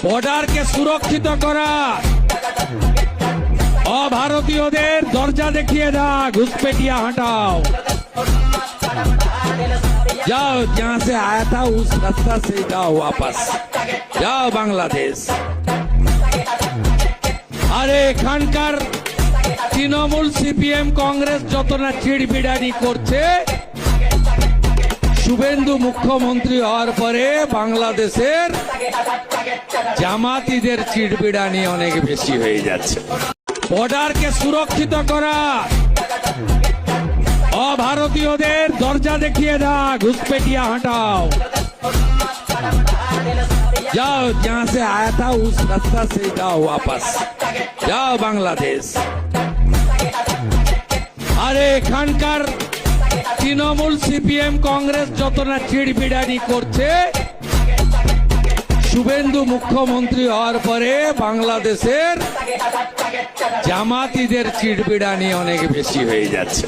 বর্ডারকে সুরক্ষিত করা, অভারতীয়দের দরজা দেখিয়ে দাও, ঘুসপেটিয়া हटाओ। जाओ, जहां से आया था उस रास्ता से जाओ वापस, जाओ बांग्लादेश। আরে এখানকার তৃণমূল সিপিএম কংগ্রেস যত না চিড়বিড়ানি করছে, শুভেন্দু মুখ্যমন্ত্রী হওয়ার পরে বাংলাদেশের জামাতিদের চিড়বিড়ানি অনেক বেশি হয়ে যাচ্ছে। বর্ডারকে সুরক্ষিত করা, অভারতীয়দের দরজা দেখিয়ে দাও, ঘুসপেটিয়া हटाओ। जाओ, जहां से आया था उस रास्ता से जाओ वापस, जाओ बांग्लादेश। আরে এখানকার তৃণমূল সিপিএম কংগ্রেস যত না চিড়বিড়ানি করছে, শুভেন্দু মুখ্যমন্ত্রী হওয়ার পরে বাংলাদেশের জামাতিদের চিড়বিড়ানি অনেক বেশি হয়ে যাচ্ছে।